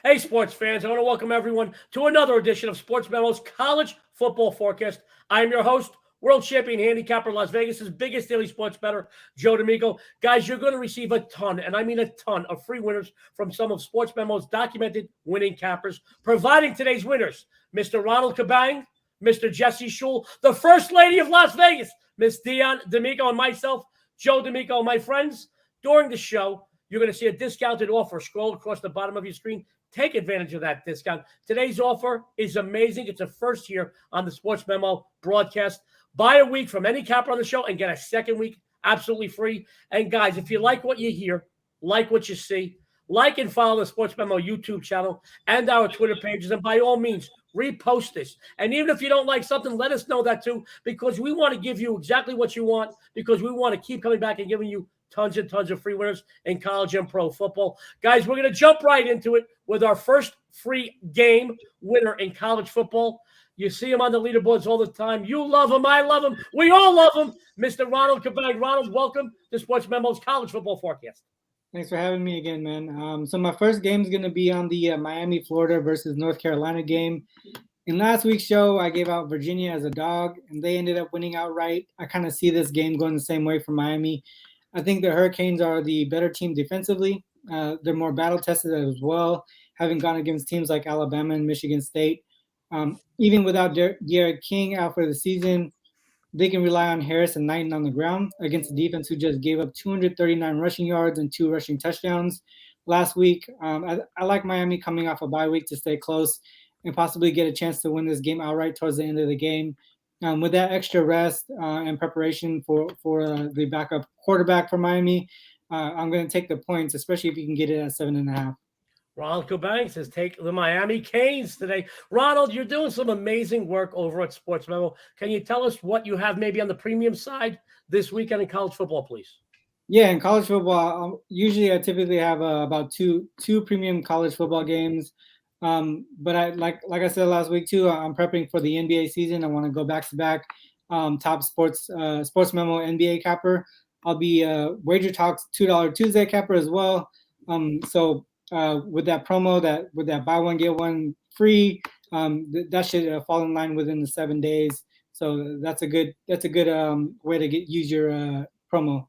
Hey, sports fans, I want to welcome everyone to another edition of Sportsmemo's College Football Forecast. I am your host, world champion handicapper, Las Vegas's biggest daily sports bettor, Joe D'Amico. Guys, you're going to receive a ton, and I mean a ton, of free winners from some of Sportsmemo's documented winning cappers, providing today's winners, Mr. Ronald Cabang, Mr. Jesse Schule, the First Lady of Las Vegas, Miss Dionne D'Amico, and myself, Joe D'Amico. My friends, during the show, you're going to see a discounted offer scroll across the bottom of your screen. Take advantage of that discount. Today's offer is amazing. It's a first here on the Sports Memo broadcast. Buy a week from any capper on the show and get a second week absolutely free. And guys, if you like what you hear, like what you see, like and follow the Sports Memo YouTube channel and our Twitter pages. And by all means, repost this. And even if you don't like something, let us know that too, because we want to give you exactly what you want, because we want to keep coming back and giving you tons and tons of free winners in college and pro football. Guys, we're going to jump right into it with our first free game winner in college football. You see him on the leaderboards all the time. You love him. I love him. We all love him. Mr. Ronald Cabang. Ronald, welcome to Sports Memo's College Football Forecast. Thanks for having me again, man. So my first game is going to be on the Miami, Florida versus North Carolina game. In last week's show, I gave out Virginia as a dog, and they ended up winning outright. I kind of see this game going the same way for Miami. I think the Hurricanes are the better team defensively. They're more battle-tested as well, having gone against teams like Alabama and Michigan State. Even without Derek King out for the season, they can rely on Harris and Knighton on the ground against a defense who just gave up 239 rushing yards and 2 rushing touchdowns last week. I like Miami coming off a bye week to stay close and possibly get a chance to win this game outright towards the end of the game. With that extra rest and preparation for the backup quarterback for Miami, I'm going to take the points, especially if you can get it at 7.5. Ronald Cabang says take the Miami Canes today. Ronald, you're doing some amazing work over at Sports Memo. Can you tell us what you have maybe on the premium side this weekend in college football, please? Yeah, in college football, I typically have about two premium college football games. But I like I said last week too, I'm prepping for the NBA season. I want to go back to back top sports memo NBA capper. I'll be Wager Talks $2 Tuesday capper as well. So with that promo, with that buy one get one free, that should fall in line within the 7 days. So that's a good way to use your promo.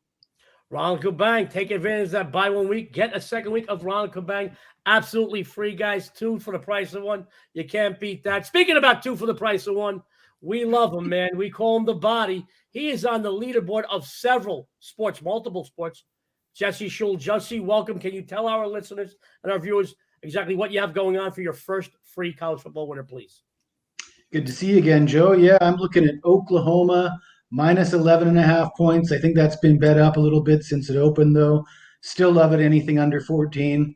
Ronald Cabang, take advantage of that buy 1 week, get a second week of Ronald Cabang. Absolutely free, guys. 2 for the price of 1. You can't beat that. Speaking about 2 for the price of 1, we love him, man. We call him the body. He is on the leaderboard of several sports, multiple sports. Jesse Schule. Jesse, welcome. Can you tell our listeners and our viewers exactly what you have going on for your first free college football winner, please? Good to see you again, Joe. Yeah, I'm looking at Oklahoma minus 11.5 points. I think that's been bet up a little bit since it opened, though. Still love it, anything under 14.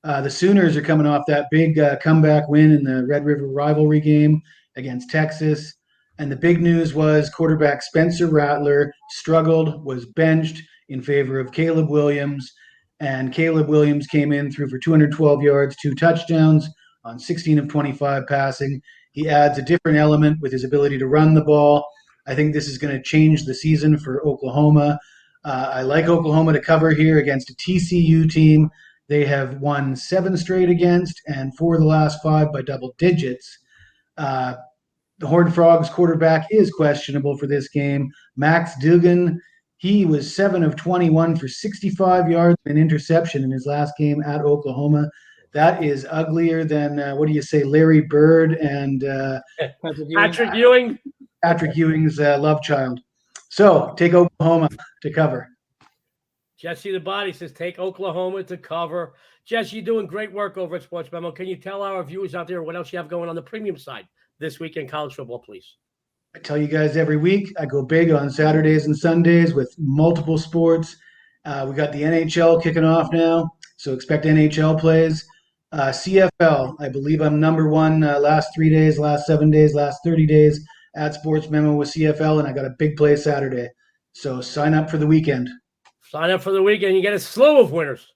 The Sooners are coming off that big comeback win in the Red River rivalry game against Texas. And the big news was quarterback Spencer Rattler struggled, was benched in favor of Caleb Williams. And Caleb Williams came in, threw for 212 yards, 2 touchdowns on 16 of 25 passing. He adds a different element with his ability to run the ball. I think this is going to change the season for Oklahoma. I like Oklahoma to cover here against a TCU team they have won 7 straight against, and 4 of the last 5 by double digits. The Horned Frogs quarterback is questionable for this game. Max Duggan, he was 7 of 21 for 65 yards and an interception in his last game at Oklahoma. That is uglier than, Larry Bird and Patrick Ewing. Patrick Ewing's love child. So take Oklahoma to cover. Jesse the Body says take Oklahoma to cover. Jesse, you're doing great work over at Sports Memo. Can you tell our viewers out there what else you have going on the premium side this week in college football, please? I tell you guys every week, I go big on Saturdays and Sundays with multiple sports. We got the NHL kicking off now, so expect NHL plays. CFL, I believe I'm number 1 last 3 days, last 7 days, last 30 days at Sports Memo with CFL, and I got a big play Saturday. So sign up for the weekend. Sign up for the weekend. You get a slew of winners.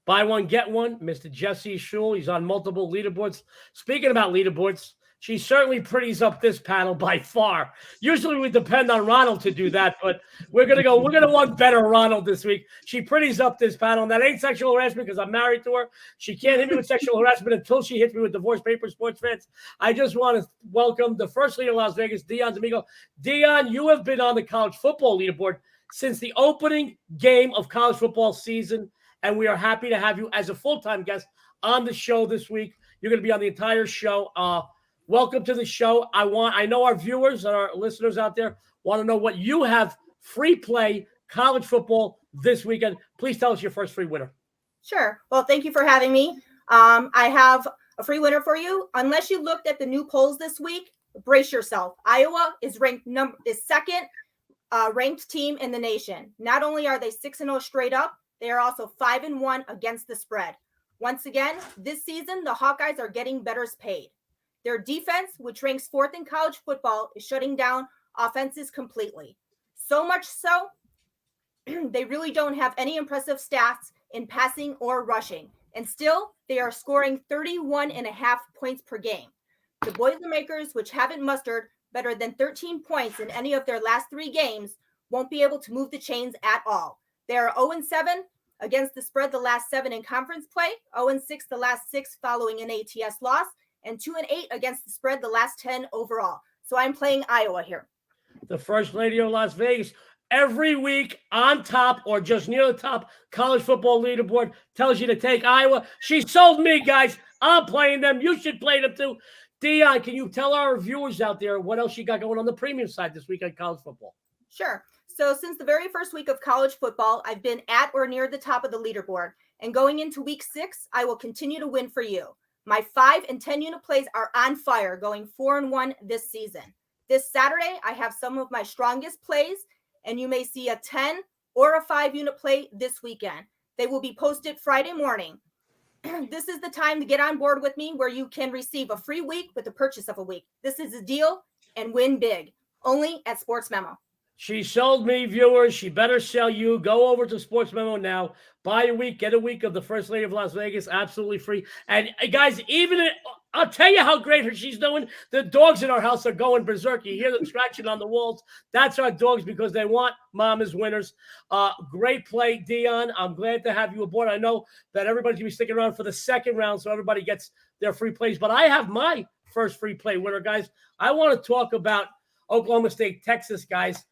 Buy one, get one. Mr. Jesse Schule. He's on multiple leaderboards. Speaking about leaderboards, She certainly pretties up this panel by far. Usually we depend on Ronald to do that, but we're going to want better Ronald this week. She pretties up this panel, and that ain't sexual harassment because I'm married to her. She can't hit me with sexual harassment until she hits me with divorce papers, sports fans. I just want to welcome the first leader of Las Vegas, Dionne D'Amico. Dionne, you have been on the college football leaderboard since the opening game of college football season, and we are happy to have you as a full-time guest on the show this week. You're going to be on the entire show. Welcome to the show. I know our viewers and our listeners out there want to know what you have free play college football this weekend. Please tell us your first free winner. Sure. Well, thank you for having me. I have a free winner for you. Unless you looked at the new polls this week, brace yourself. Iowa is ranked second ranked team in the nation. Not only are they 6-0 straight up, they are also 5-1 against the spread. Once again, this season, the Hawkeyes are getting bettors paid. Their defense, which ranks fourth in college football, is shutting down offenses completely. So much so, they really don't have any impressive stats in passing or rushing. And still, they are scoring 31.5 points per game. The Boilermakers, which haven't mustered better than 13 points in any of their last 3 games, won't be able to move the chains at all. They are 0-7 against the spread the last 7 in conference play, 0-6 the last 6 following an ATS loss, and 2-8 against the spread the last 10 overall. So I'm playing Iowa here. The first lady of Las Vegas, every week on top or just near the top college football leaderboard, tells you to take Iowa. She sold me, guys. I'm playing them. You should play them too. Dionne, can you tell our viewers out there what else you got going on the premium side this week on college football? Sure. So since the very first week of college football, I've been at or near the top of the leaderboard. And going into week 6, I will continue to win for you. My 5 and 10 unit plays are on fire, going 4-1 this season. This Saturday, I have some of my strongest plays, and you may see a 10 or a 5 unit play this weekend. They will be posted Friday morning. This is the time to get on board with me where you can receive a free week with the purchase of a week. This is a deal and win big. Only at Sports Memo. She sold me, viewers. She better sell you. Go over to Sports Memo now. Buy a week, get a week of the First Lady of Las Vegas, absolutely free. And guys, I'll tell you how great she's doing. The dogs in our house are going berserk. You hear them scratching on the walls. That's our dogs because they want mama's winners. Great play, Dionne. I'm glad to have you aboard. I know that everybody's going to be sticking around for the second round, so everybody gets their free plays. But I have my first free play winner, guys. I want to talk about Oklahoma State, Texas, guys.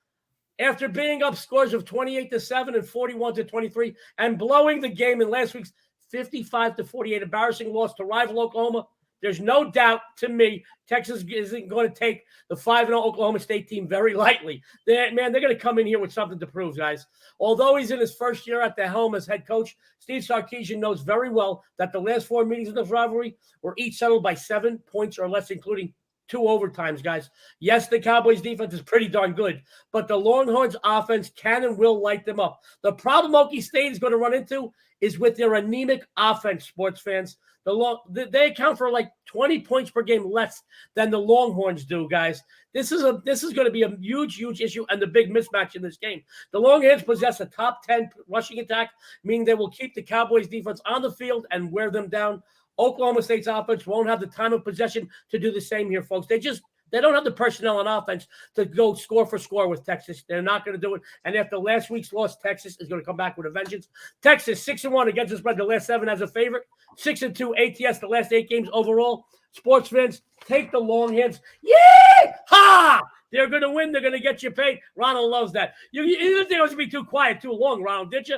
After being up scores of 28-7 and 41-23 and blowing the game in last week's 55-48 embarrassing loss to rival Oklahoma, there's no doubt to me Texas isn't going to take the 5-0 Oklahoma State team very lightly. They're going to come in here with something to prove, guys. Although he's in his first year at the helm as head coach, Steve Sarkisian knows very well that the last 4 meetings of this rivalry were each settled by 7 points or less, including 2 overtimes, guys. Yes, the Cowboys defense is pretty darn good, but the Longhorns offense can and will light them up. The problem Okie State is going to run into is with their anemic offense, sports fans. They account for like 20 points per game less than the Longhorns do, guys. This is going to be a huge issue and the big mismatch in this game. The Longhorns possess a top 10 rushing attack, meaning they will keep the Cowboys defense on the field and wear them down. Oklahoma State's offense won't have the time of possession to do the same here, folks. They don't have the personnel on offense to go score for score with Texas. They're not going to do it. And after last week's loss, Texas is going to come back with a vengeance. Texas 6-1 against the spread the last 7 as a favorite. 6-2 ATS the last 8 games overall. Sports fans, take the Longhorns. Yeah! Ha! They're going to win. They're going to get you paid. Ronald loves that. You didn't think I was going to be too quiet too long, Ronald, did you?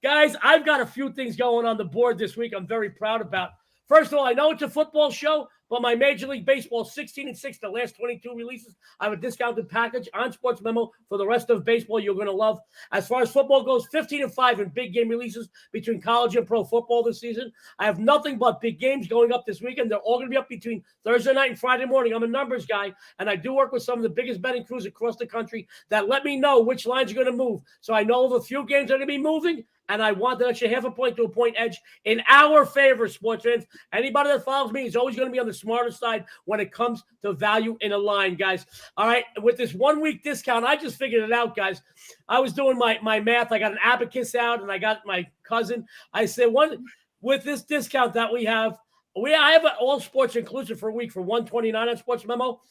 Guys, I've got a few things going on the board this week I'm very proud about. First of all, I know it's a football show, but my Major League Baseball 16-6, the last 22 releases, I have a discounted package on Sports Memo for the rest of baseball you're going to love. As far as football goes, 15-5 in big game releases between college and pro football this season. I have nothing but big games going up this weekend. They're all going to be up between Thursday night and Friday morning. I'm a numbers guy, and I do work with some of the biggest betting crews across the country that let me know which lines are going to move. So I know of a few games that are going to be moving, and I want that extra half a point to a point edge in our favor, sports fans. Anybody that follows me is always going to be on the smarter side when it comes to value in a line, guys. All right, with this 1 week discount, I just figured it out, guys. I was doing my math. I got an abacus out, and I got my cousin. I said, with this discount that we have, I have an all sports inclusive for a week for $129 on Sports Memo.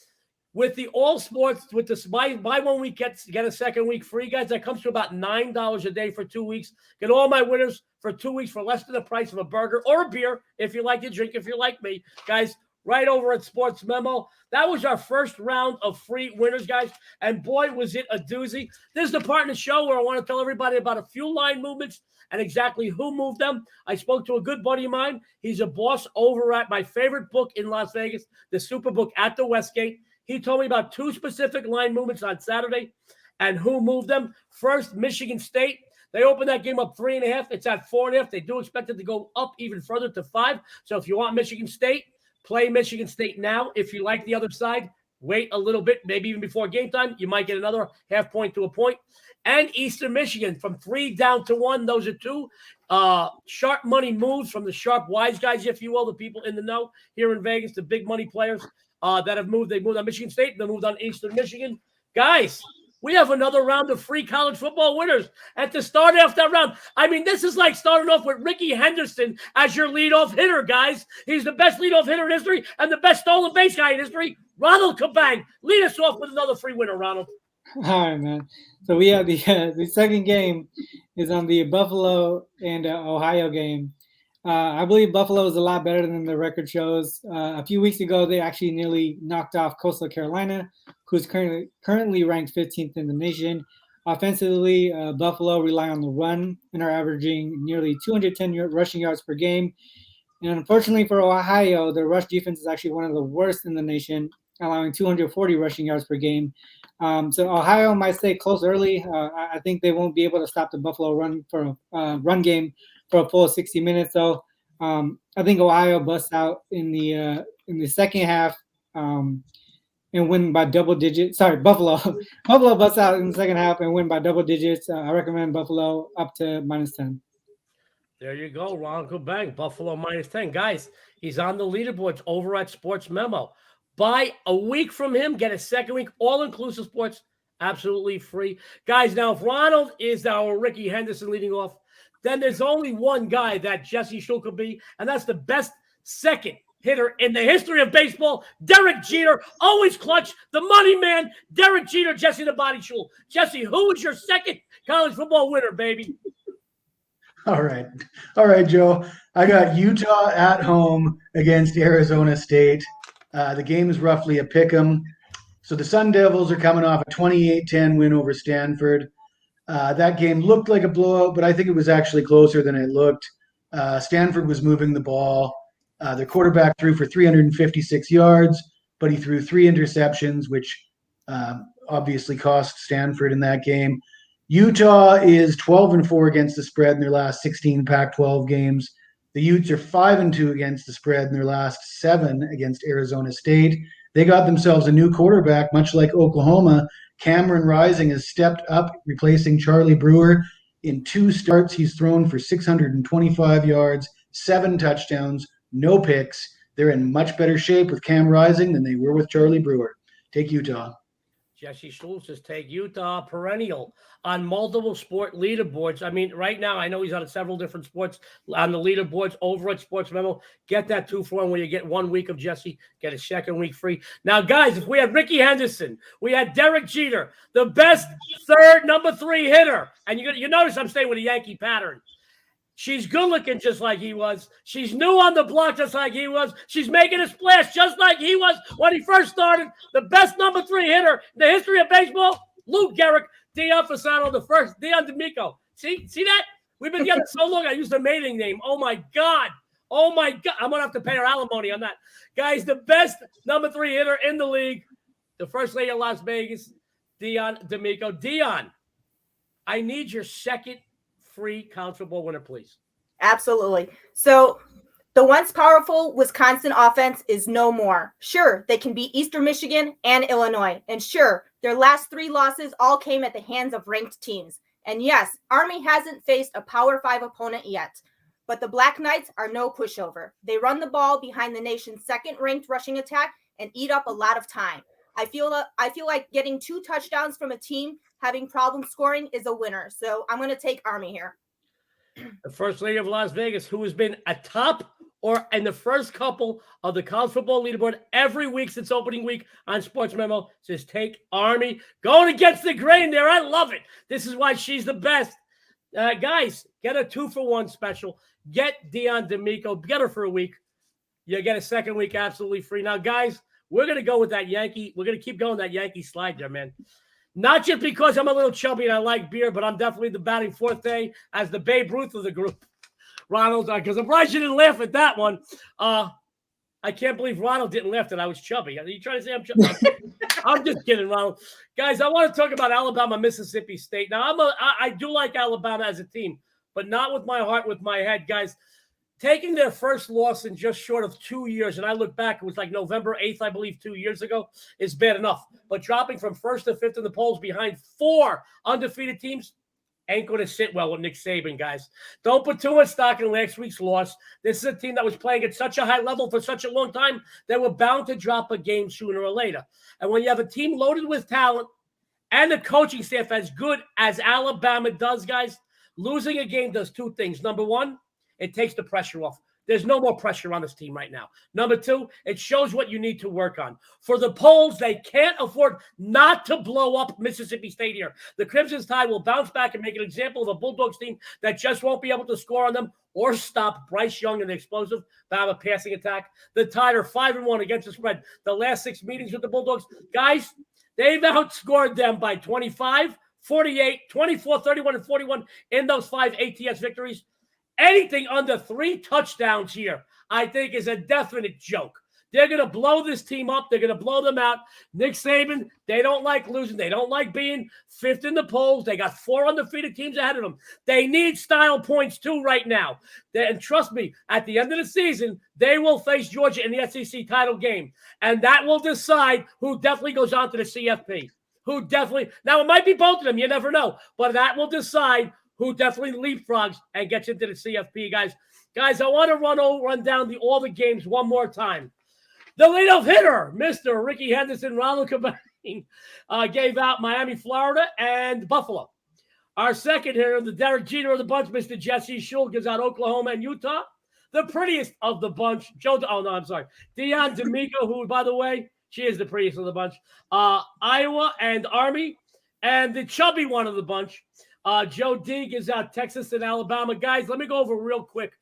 With the all sports, with this buy 1 week, get a second week free, guys. That comes to about $9 a day for 2 weeks. Get all my winners for 2 weeks for less than the price of a burger or a beer if you like to drink, if you're like me, guys. Right over at Sports Memo. That was our first round of free winners, guys. And boy, was it a doozy. This is the part in the show where I want to tell everybody about a few line movements and exactly who moved them. I spoke to a good buddy of mine. He's a boss over at my favorite book in Las Vegas, the Superbook at the Westgate. He told me about 2 specific line movements on Saturday and who moved them. First, Michigan State. They opened that game up 3.5. It's at 4.5. They do expect it to go up even further to 5. So if you want Michigan State, play Michigan State now. If you like the other side, wait a little bit, maybe even before game time. You might get another half point to a point. And Eastern Michigan from 3 down to 1. Those are 2 sharp money moves from the sharp wise guys, if you will, the people in the know here in Vegas, the big money players that have moved. They moved on Michigan State. They moved on Eastern Michigan. Guys, we have another round of free college football winners. And to start off that round, I mean, this is like starting off with Ricky Henderson as your leadoff hitter, guys. He's the best leadoff hitter in history and the best stolen base guy in history. Ronald Cabang, lead us off with another free winner, Ronald. All right, man. So we have the second game is on the Buffalo and Ohio game. I believe Buffalo is a lot better than the record shows. A few weeks ago, they actually nearly knocked off Coastal Carolina, who's currently ranked 15th in the nation. Offensively, Buffalo rely on the run and are averaging nearly 210 rushing yards per game. And unfortunately for Ohio, their rush defense is actually one of the worst in the nation, allowing 240 rushing yards per game. So Ohio might stay close early. I think they won't be able to stop the Buffalo run game for a full 60 minutes. So I think Ohio busts out in the second half and win by double digits. Sorry, Buffalo. Buffalo busts out in the second half and win by double digits. I recommend Buffalo up to -10. There you go, Ronald Cabang, Buffalo -10. Guys, he's on the leaderboards over at Sports Memo. Buy a week from him, get a second week, all-inclusive sports, absolutely free. Guys, now if Ronald is our Ricky Henderson leading off, then there's only one guy that Jesse Schule could be, and that's the best second hitter in the history of baseball, Derek Jeter, always clutch, the money man, Derek Jeter, Jesse the Body Schule. Jesse, who is your second college football winner, baby? All right, Joe. I got Utah at home against Arizona State. The game is roughly a pick'em. So the Sun Devils are coming off a 28-10 win over Stanford. That game looked like a blowout, but I think it was actually closer than it looked. Stanford was moving the ball. Their quarterback threw for 356 yards, but he threw 3 interceptions, which obviously cost Stanford in that game. Utah is 12-4 against the spread in their last 16 Pac-12 games. The Utes are 5-2 against the spread in their last 7 against Arizona State. They got themselves a new quarterback, much like Oklahoma. Cameron Rising has stepped up, replacing Charlie Brewer. In 2 starts, he's thrown for 625 yards, 7 touchdowns, no picks. They're in much better shape with Cam Rising than they were with Charlie Brewer. Take Utah. Jesse Schule says take Utah, perennial on multiple sport leaderboards. I mean, right now, I know he's on several different sports on the leaderboards over at Sports Memo. Get that 2-for-1 where you get 1 week of Jesse, get a second week free. Now, guys, if we had Ricky Henderson, we had Derek Jeter, the best number 3 hitter, and you notice I'm staying with a Yankee pattern. She's good looking just like he was. She's new on the block just like he was. She's making a splash just like he was when he first started. The best number 3 hitter in the history of baseball, Lou Gehrig, Dionne Fasano, the first, Dionne D'Amico. See that? We've been together so long, I used the mating name. Oh, my God. I'm going to have to pay her alimony on that. Guys, the best number 3 hitter in the league, the first lady of Las Vegas, Dionne D'Amico. Dionne, I need your second free college football winner, please. Absolutely. So the once powerful Wisconsin offense is no more. Sure, they can beat Eastern Michigan and Illinois. And sure, their last 3 losses all came at the hands of ranked teams. And yes, Army hasn't faced a Power 5 opponent yet. But the Black Knights are no pushover. They run the ball behind the nation's second-ranked rushing attack and eat up a lot of time. I feel like getting 2 touchdowns from a team having problem scoring is a winner. So I'm going to take Army here. The first lady of Las Vegas, who has been a top or in the first couple of the college football leaderboard every week since opening week on Sports Memo. Says take Army. Going against the grain there. I love it. This is why she's the best. Guys, get a 2-for-1 special. Get Dionne D'Amico. Get her for a week. You get a second week absolutely free. Now, guys, we're going to go with that Yankee. We're going to keep going that Yankee slide there, man. Not just because I'm a little chubby and I like beer, but I'm definitely the batting forte as the Babe Ruth of the group. Ronald, because I'm surprised you didn't laugh at that one. I can't believe Ronald didn't laugh that I was chubby. Are you trying to say I'm chubby? I'm just kidding, Ronald. Guys, I want to talk about Alabama, Mississippi State. Now, I do like Alabama as a team, but not with my heart, with my head. Guys, taking their first loss in just short of 2 years, and I look back, it was like November 8th, I believe, 2 years ago, is bad enough. But dropping from first to fifth in the polls behind 4 undefeated teams ain't going to sit well with Nick Saban, guys. Don't put too much stock in last week's loss. This is a team that was playing at such a high level for such a long time, they were bound to drop a game sooner or later. And when you have a team loaded with talent and a coaching staff as good as Alabama does, guys, losing a game does 2 things. Number 1, it takes the pressure off. There's no more pressure on this team right now. Number 2, it shows what you need to work on. For the polls, they can't afford not to blow up Mississippi State here. The Crimson Tide will bounce back and make an example of a Bulldogs team that just won't be able to score on them or stop Bryce Young and the explosive Bama passing attack. The Tide are 5-1 against the spread. The last 6 meetings with the Bulldogs, guys, they've outscored them by 25, 48, 24, 31, and 41 in those 5 ATS victories. Anything under 3 touchdowns here, I think, is a definite joke. They're going to blow this team up. They're going to blow them out. Nick Saban, they don't like losing. They don't like being 5th in the polls. They got 4 undefeated teams ahead of them. They need style points, too, right now. And trust me, at the end of the season, they will face Georgia in the SEC title game. And that will decide who definitely goes on to the CFP. Now, it might be both of them. You never know. But that will decide who definitely leapfrogs and gets into the CFP, guys. Guys, I want to run down all the games one more time. The leadoff hitter, Mr. Ricky Henderson, Ronald Cabang, gave out Miami, Florida, and Buffalo. Our second hitter, the Derek Jeter of the bunch, Mr. Jesse Schule, gives out Oklahoma and Utah. The prettiest of the bunch, Dionne D'Amico, who, by the way, she is the prettiest of the bunch. Iowa and Army, and the chubby one of the bunch, Joe D gives out Texas and Alabama. Guys, let me go over real quick.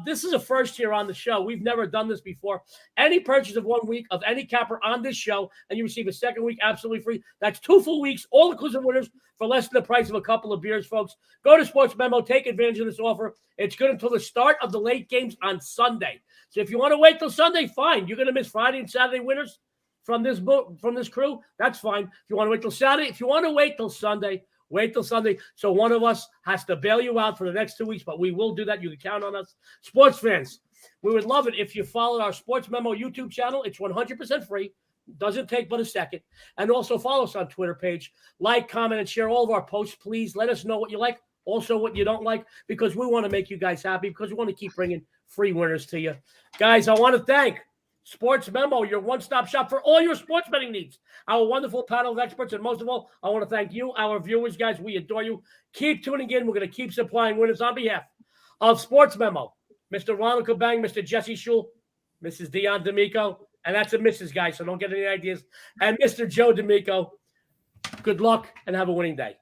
This is a first here on the show. We've never done this before. Any purchase of 1 week of any capper on this show, and you receive a second week absolutely free. That's 2 full weeks, all inclusive winners for less than the price of a couple of beers, folks. Go to Sports Memo. Take advantage of this offer. It's good until the start of the late games on Sunday. So if you want to wait till Sunday, fine. You're going to miss Friday and Saturday winners from this crew. That's fine. If you want to wait till Saturday, if you want to wait till Sunday, wait till Sunday. So one of us has to bail you out for the next 2 weeks, but we will do that. You can count on us. Sports fans, we would love it if you followed our Sports Memo YouTube channel. It's 100% free. Doesn't take but a second. And also follow us on Twitter page. Like, comment, and share all of our posts. Please let us know what you like, also what you don't like, because we want to make you guys happy, because we want to keep bringing free winners to you. Guys, I want to thank Sports Memo, your one-stop shop for all your sports betting needs. Our wonderful panel of experts, and most of all, I want to thank you, our viewers, guys. We adore you. Keep tuning in. We're going to keep supplying winners on behalf of Sports Memo, Mr. Ronald Cabang, Mr. Jesse Schule, Mrs. Dionne D'Amico, and that's a Mrs. guy, so don't get any ideas, and Mr. Joe D'Amico. Good luck and have a winning day.